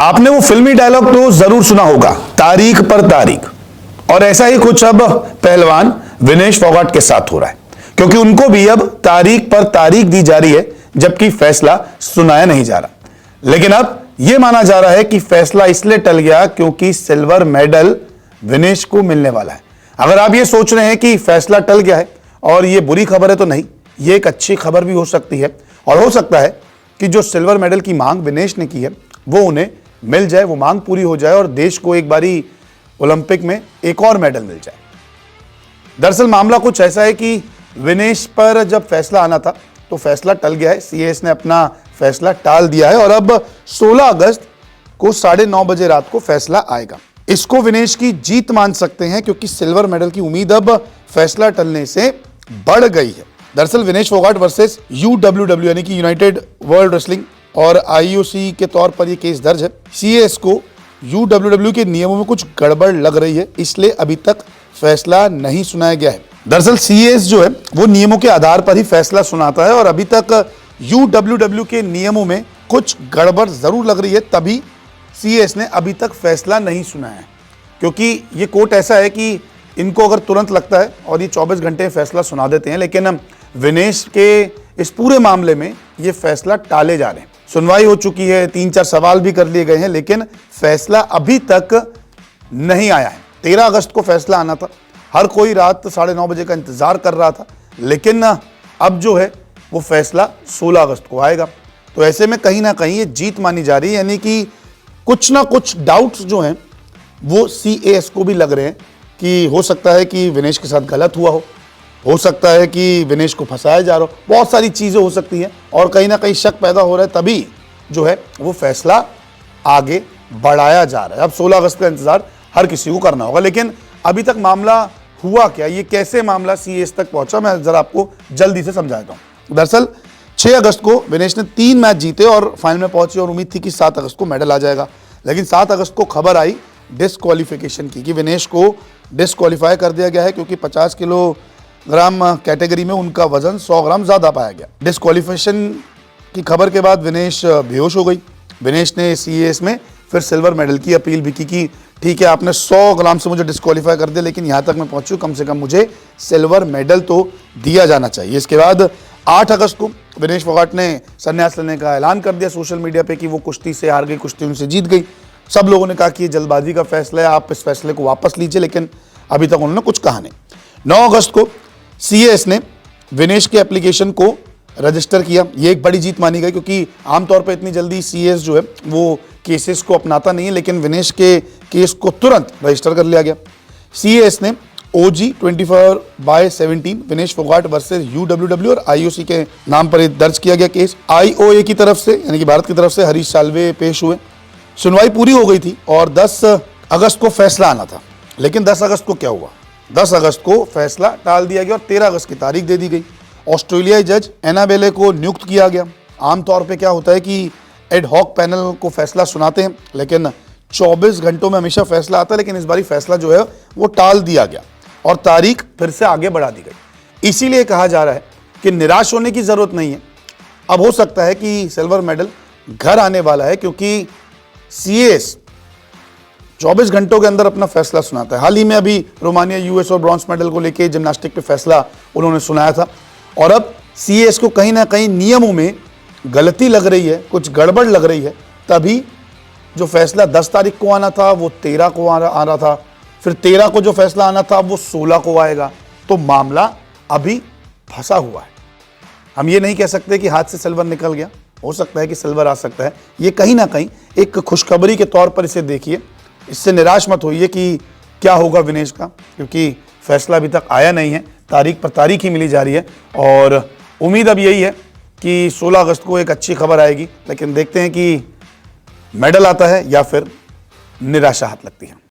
आपने वो फिल्मी डायलॉग तो जरूर सुना होगा, तारीख पर तारीख। और ऐसा ही कुछ अब पहलवान विनेश फोगाट के साथ हो रहा है, क्योंकि उनको भी अब तारीख पर तारीख दी जा रही है, जबकि फैसला सुनाया नहीं जा रहा। लेकिन अब यह माना जा रहा है कि फैसला इसलिए टल गया क्योंकि सिल्वर मेडल विनेश को मिलने वाला है। अगर आप ये सोच रहे हैं कि फैसला टल गया है और ये बुरी खबर है, तो नहीं, ये एक अच्छी खबर भी हो सकती है। और हो सकता है कि जो सिल्वर मेडल की मांग विनेश ने की है वो उन्हें मिल जाए, वो मांग पूरी हो जाए और देश को एक बारी ओलंपिक में एक और मेडल मिल जाए। दरअसल मामला कुछ ऐसा है कि विनेश पर जब फैसला आना था तो फैसला टल गया है। सीएस ने अपना फैसला टाल दिया है और अब 16 अगस्त को 9:30 बजे रात को फैसला आएगा। इसको विनेश की जीत मान सकते हैं, क्योंकि सिल्वर मेडल की उम्मीद अब फैसला टलने से बढ़ गई है। दरअसल विनेश फोगाट वर्सेस UWW यानी कि यूनाइटेड वर्ल्ड रेसलिंग और IOC के तौर पर यह केस दर्ज है। सीएस को UWW के नियमों में कुछ गड़बड़ लग रही है, इसलिए अभी तक फैसला नहीं सुनाया गया है। दरअसल सीएस जो है वो नियमों के आधार पर ही फैसला सुनाता है और अभी तक UWW के नियमों में कुछ गड़बड़ जरूर लग रही है, तभी सीएस ने अभी तक फैसला नहीं सुनाया है। क्योंकि ये कोर्ट ऐसा है कि इनको अगर तुरंत लगता है और ये 24 घंटे फैसला सुना देते हैं, लेकिन विनेश के इस पूरे मामले में ये फैसला टाले जा रहे हैं। सुनवाई हो चुकी है, 3-4 सवाल भी कर लिए गए हैं, लेकिन फैसला अभी तक नहीं आया है। 13 अगस्त को फैसला आना था, हर कोई रात 9:30 बजे का इंतजार कर रहा था, लेकिन अब जो है वो फैसला 16 अगस्त को आएगा। तो ऐसे में कहीं ना कहीं ये जीत मानी जा रही है, यानी कि कुछ ना कुछ डाउट्स जो हैं वो सीएस को भी लग रहे हैं कि हो सकता है कि विनेश के साथ गलत हुआ हो सकता है कि विनेश को फंसाया जा रहा हो, बहुत सारी चीज़ें हो सकती हैं और कहीं ना कहीं शक पैदा हो रहा है, तभी जो है वो फैसला आगे बढ़ाया जा रहा है। अब 16 अगस्त का इंतजार हर किसी को करना होगा, लेकिन अभी तक मामला हुआ क्या, ये कैसे मामला सीएस तक पहुंचा, मैं जरा आपको जल्दी से समझाता हूँ। दरअसल 6 अगस्त को विनेश ने 3 मैच जीते और फाइनल में पहुंचे और उम्मीद थी कि 7 अगस्त को मेडल आ जाएगा। लेकिन 7 अगस्त को खबर आई डिस्क्वालिफिकेशन की, कि विनेश को डिस्क्वालीफाई कर दिया गया है, क्योंकि 50 किलोग्राम कैटेगरी में उनका वजन 100 ग्राम ज़्यादा पाया गया। डिस्क्वालिफिकेशन की खबर के बाद विनेश बेहोश हो गई। विनेश ने सीएस में फिर सिल्वर मेडल की अपील भी की कि ठीक है, आपने 100 ग्राम से मुझे डिस्क्वालीफाई कर दिया, लेकिन यहाँ तक मैं पहुँचूँ, कम से कम मुझे सिल्वर मेडल तो दिया जाना चाहिए। इसके बाद 8 अगस्त को विनेश फोगाट ने संन्यास लेने का ऐलान कर दिया सोशल मीडिया पे कि वो कुश्ती से हार गई, कुश्ती उनसे जीत गई। सब लोगों ने कहा कि ये जल्दबाजी का फैसला है, आप इस फैसले को वापस लीजिए, लेकिन अभी तक उन्होंने कुछ कहा नहीं। 9 अगस्त को सीएस ने विनेश के एप्लीकेशन को रजिस्टर किया। ये एक बड़ी जीत मानी गई, क्योंकि आमतौर पर इतनी जल्दी सीएस जो है वो केसेस को अपनाता नहीं है, लेकिन विनेश के केस को तुरंत रजिस्टर कर लिया गया। सीएस ने OG 24/17 Vinesh Phogat versus UWW और IOC के नाम पर दर्ज किया गया केस। IOA की तरफ से यानी कि भारत की तरफ से हरीश साल्वे पेश हुए। सुनवाई पूरी हो गई थी और 10 अगस्त को फैसला आना था, लेकिन 10 अगस्त को क्या हुआ, 10 अगस्त को फैसला टाल दिया गया और 13 अगस्त की तारीख दे दी गई। ऑस्ट्रेलियाई जज एना बेले को नियुक्त किया गया। आमतौर पे क्या होता है कि एड हॉक पैनल को फैसला सुनाते हैं, लेकिन 24 घंटों में हमेशा फैसला आता है, लेकिन इस बारी फैसला जो है वो टाल दिया गया और तारीख फिर से आगे बढ़ा दी गई। इसीलिए कहा जा रहा है कि निराश होने की जरूरत नहीं है। अब हो सकता है कि सिल्वर मेडल घर आने वाला है, क्योंकि सीएस 24 घंटों के अंदर अपना फैसला सुनाता है। हाल ही में अभी रोमानिया US और ब्रॉन्ज मेडल को लेके जिम्नास्टिक पे फैसला उन्होंने सुनाया था, और अब सीएस को कहीं ना कहीं नियमों में गलती लग रही है, कुछ गड़बड़ लग रही है, तभी जो फैसला 10 तारीख को आना था वो 13 को आ रहा था, फिर 13 को जो फैसला आना था वो 16 को आएगा। तो मामला अभी फंसा हुआ है। हम ये नहीं कह सकते कि हाथ से सिल्वर निकल गया, हो सकता है कि सिल्वर आ सकता है। ये कहीं ना कहीं एक खुशखबरी के तौर पर इसे देखिए, इससे निराश मत होइए कि क्या होगा विनेश का, क्योंकि फैसला अभी तक आया नहीं है, तारीख पर तारीख ही मिली जा रही है। और उम्मीद अब यही है कि 16 अगस्त को एक अच्छी खबर आएगी, लेकिन देखते हैं कि मेडल आता है या फिर निराशा हाथ लगती है।